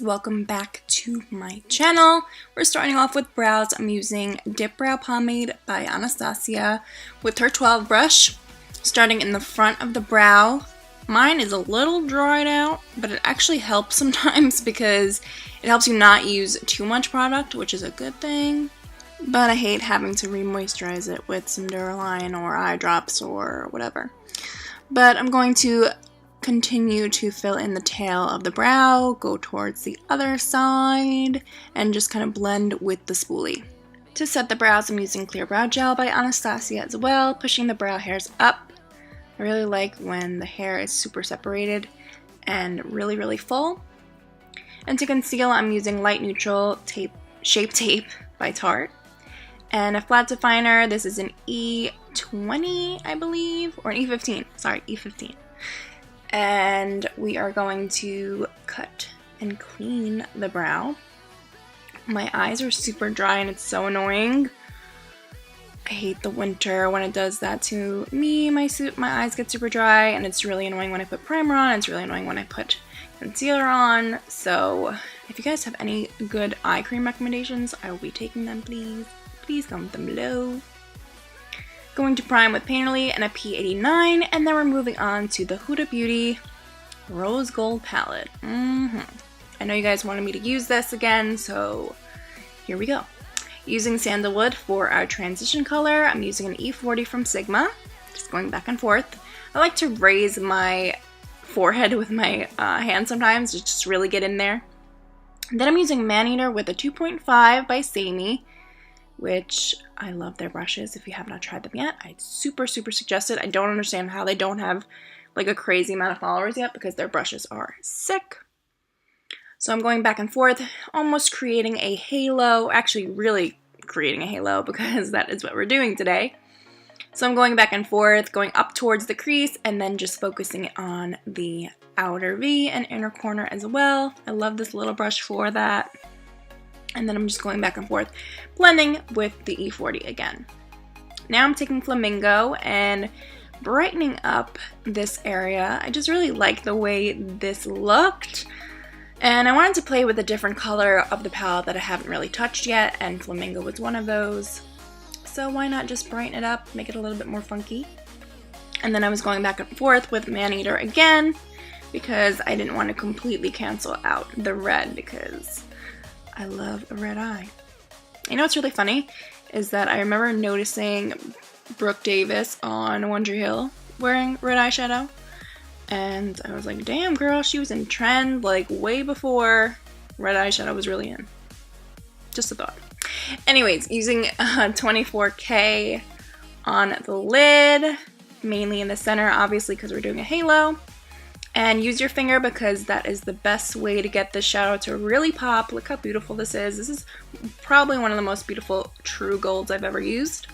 welcome back to my channel. We're starting off with brows. I'm using Dip Brow Pomade by Anastasia with her 12 brush, starting in the front of the brow. Mine is a little dried out, but it actually helps sometimes because it helps you not use too much product, which is a good thing. But I hate having to re-moisturize it with some Duraline or eye drops or whatever. But I'm going to continue to fill in the tail of the brow, go towards the other side, and just kind of blend with the spoolie. To set the brows, I'm using Clear Brow Gel by Anastasia as well, pushing the brow hairs up. I really like when the hair is super separated and really full. And to conceal, I'm using Light Neutral Shape Tape by Tarte. And a flat definer, this is an E20, I believe, or an E15, sorry, E15. And we are going to cut and clean the brow. My eyes are super dry and it's so annoying. I hate the winter when it does that to me. My eyes get super dry, and it's really annoying when I put primer on. It's really annoying when I put concealer on. So if you guys have any good eye cream recommendations, I will be taking them, please. Please comment them below. Going to prime with Painterly and a P89, and then we're moving on to the Huda Beauty Rose Gold Palette. I know you guys wanted me to use this again, so here we go. Using Sandalwood for our transition color, I'm using an E40 from Sigma, just going back and forth. I like to raise my forehead with my hand sometimes to just really get in there. And then I'm using Maneater with a 2.5 by Samey, which I love their brushes. If you have not tried them yet, I'd super suggest it. I don't understand how they don't have like a crazy amount of followers yet, because their brushes are sick. So I'm going back and forth, almost creating a halo, actually really creating a halo, because that is what we're doing today. So I'm going back and forth, going up towards the crease, and then just focusing on the outer V and inner corner as well. I love this little brush for that. And then I'm just going back and forth, blending with the E40 again. Now I'm taking Flamingo and brightening up this area. I just really like the way this looked. And I wanted to play with a different color of the palette that I haven't really touched yet, and Flamingo was one of those. So why not just brighten it up, make it a little bit more funky. And then I was going back and forth with Maneater again, because I didn't want to completely cancel out the red, because I love a red eye. You know what's really funny is that I remember noticing Brooke Davis on One Tree Hill wearing red eyeshadow, and I was like, damn girl, she was in trend like way before red eyeshadow was really in. Just a thought. Anyways, using 24K on the lid, mainly in the center, obviously because we're doing a halo. And use your finger, because that is the best way to get this shadow to really pop. Look how beautiful this is. This is probably one of the most beautiful true golds I've ever used.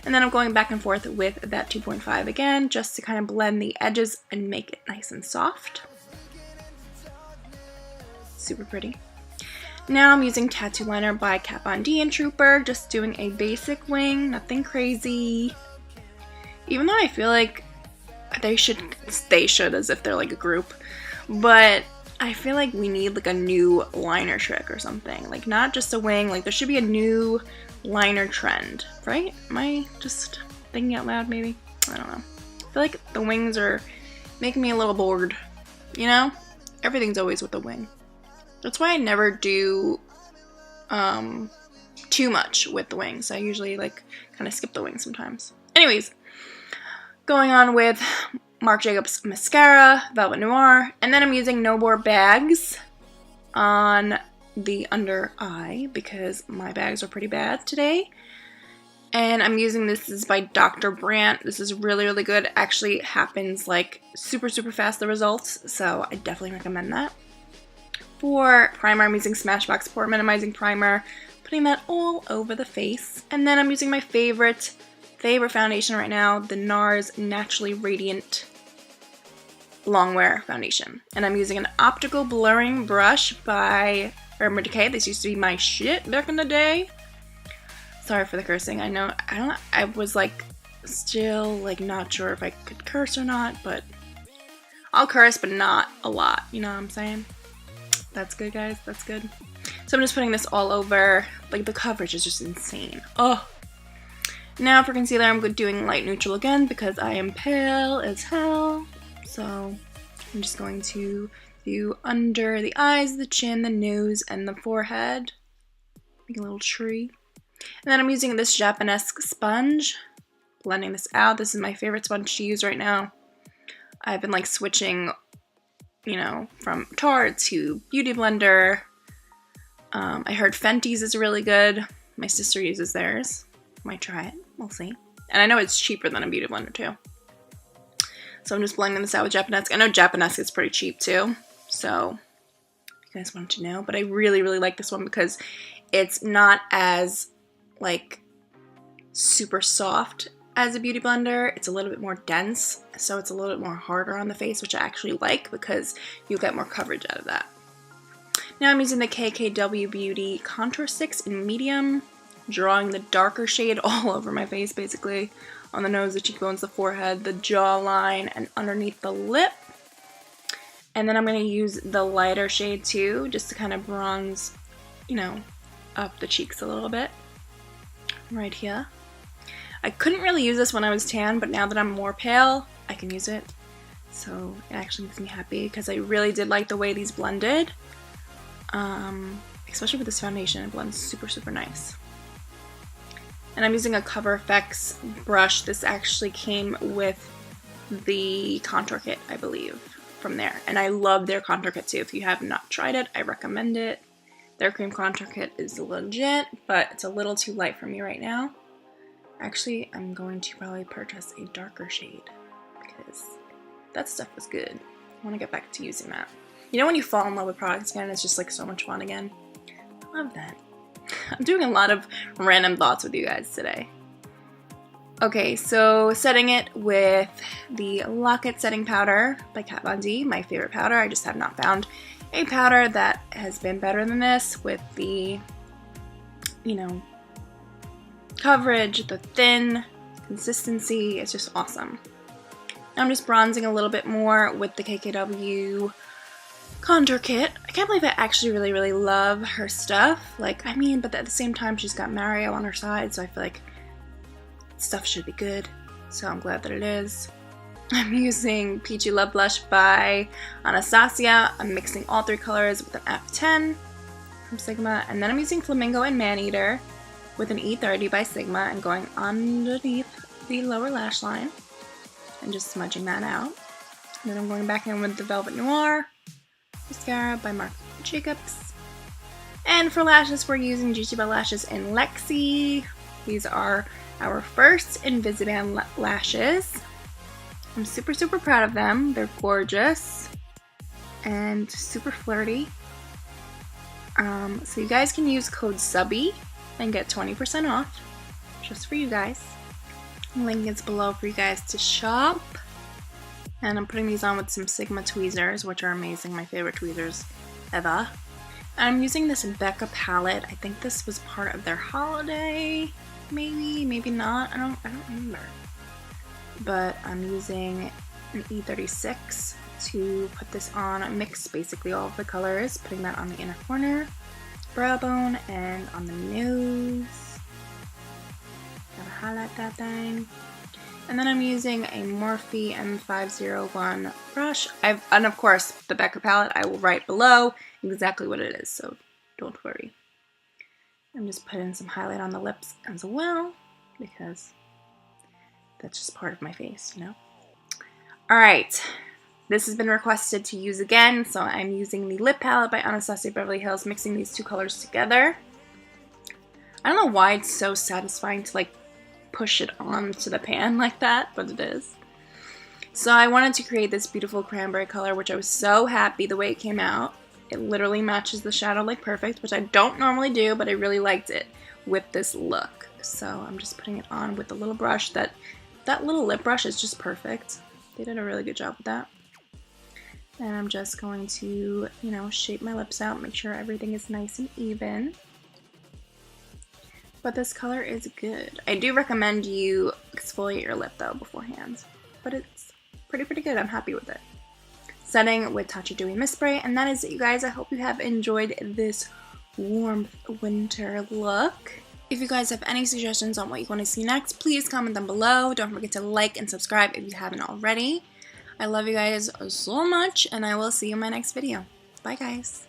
And then I'm going back and forth with that 2.5 again, just to kind of blend the edges and make it nice and soft. Super pretty. Now I'm using Tattoo Liner by Kat Von D and Trooper, just doing a basic wing, nothing crazy. Even though I feel like they should as if they're like a group, but I feel like we need like a new liner trick or something, like not just a wing, like there should be a new liner trend, right? Am I just thinking out loud? Maybe, I don't know. I feel like the wings are making me a little bored, you know? Everything's always with the wing. That's why I never do too much with the wings. I usually like kind of skip the wings sometimes. Anyways, going on with Marc Jacobs mascara, Velvet Noir, and then I'm using No More Bags on the under eye because my bags are pretty bad today. And I'm using this is by Dr. Brandt. This is really good. Actually happens like super fast, the results, so I definitely recommend that. For primer, I'm using Smashbox Pore Minimizing Primer, putting that all over the face. And then I'm using my favorite foundation right now, the NARS Naturally Radiant Longwear Foundation. And I'm using an optical blurring brush by Urban Decay. This used to be my shit back in the day. Sorry for the cursing. I was like still like not sure if I could curse or not, but I'll curse, but not a lot, you know what I'm saying? That's good, guys. That's good. So I'm just putting this all over. Like, the coverage is just insane. Oh. Now for concealer, I'm doing light neutral again because I am pale as hell. So I'm just going to do under the eyes, the chin, the nose, and the forehead. Make a little tree. And then I'm using this Japanese sponge. Blending this out. This is my favorite sponge to use right now. I've been like switching, you know, from Tarte to Beauty Blender. I heard Fenty's is really good. My sister uses theirs. Might try it. We'll see. And I know it's cheaper than a Beauty Blender too. So I'm just blending this out with Japanese. I know Japanese is pretty cheap too. So if you guys wanted to know. But I really, really like this one because it's not as like super soft as a Beauty Blender. It's a little bit more dense. So it's a little bit more harder on the face, which I actually like because you get more coverage out of that. Now I'm using the KKW Beauty Contour 6 in medium, drawing the darker shade all over my face, basically, on the nose, the cheekbones, the forehead, the jawline, and underneath the lip. And then I'm going to use the lighter shade too, just to kind of bronze, you know, up the cheeks a little bit, right here. I couldn't really use this when I was tan, but now that I'm more pale, I can use it. So it actually makes me happy because I really did like the way these blended. Especially with this foundation, it blends super, super nice. And I'm using a Cover FX brush. This actually came with the contour kit, I believe, from there. And I love their contour kit too. If you have not tried it, I recommend it. Their cream contour kit is legit, but it's a little too light for me right now. Actually, I'm going to probably purchase a darker shade because that stuff was good. I want to get back to using that. You know when you fall in love with products again, it's just like so much fun again. I love that. I'm doing a lot of random thoughts with you guys today. Okay, so setting it with the Lock It Setting Powder by Kat Von D, my favorite powder. I just have not found a powder that has been better than this with the, you know, coverage, the thin consistency. It's just awesome. I'm just bronzing a little bit more with the KKW contour kit. I can't believe I actually really, really love her stuff. Like, I mean, but at the same time, she's got Mario on her side, so I feel like stuff should be good. So I'm glad that it is. I'm using Peachy Love Blush by Anastasia. I'm mixing all three colors with an F10 from Sigma. And then I'm using Flamingo and Maneater with an E30 by Sigma and going underneath the lower lash line and just smudging that out. And then I'm going back in with the Velvet Noir mascara by Marc Jacobs. And for lashes, we're using Juicy Bell Lashes in Lexi. These are our first Invisiband lashes. I'm super, super proud of them. They're gorgeous and super flirty. So you guys can use code SUBBY and get 20% off just for you guys. The link is below for you guys to shop. And I'm putting these on with some Sigma tweezers, which are amazing, my favorite tweezers ever. I'm using this Becca palette. I think this was part of their holiday, maybe, maybe not. I don't remember. But I'm using an E36 to put this on. I mix basically all of the colors, putting that on the inner corner, brow bone, and on the nose. Gotta highlight that thing. And then I'm using a Morphe M501 brush. And of course, the Becca palette, I will write below exactly what it is, so don't worry. I'm just putting some highlight on the lips as well, because that's just part of my face, you know? Alright, this has been requested to use again, so I'm using the lip palette by Anastasia Beverly Hills, mixing these two colors together. I don't know why it's so satisfying to like push it onto the pan like that, but it is. So I wanted to create this beautiful cranberry color, which I was so happy the way it came out. It literally matches the shadow like perfect, which I don't normally do, but I really liked it with this look. So I'm just putting it on with a little brush. That little lip brush is just perfect. They did a really good job with that. And I'm just going to, you know, shape my lips out, make sure everything is nice and even. But this color is good. I do recommend you exfoliate your lip though beforehand. But it's pretty good. I'm happy with it. setting with Touchy Dewy Mist Spray. And that is it, you guys. I hope you have enjoyed this warm winter look. If you guys have any suggestions on what you want to see next, please comment them below. Don't forget to like and subscribe if you haven't already. I love you guys so much, and I will see you in my next video. Bye, guys.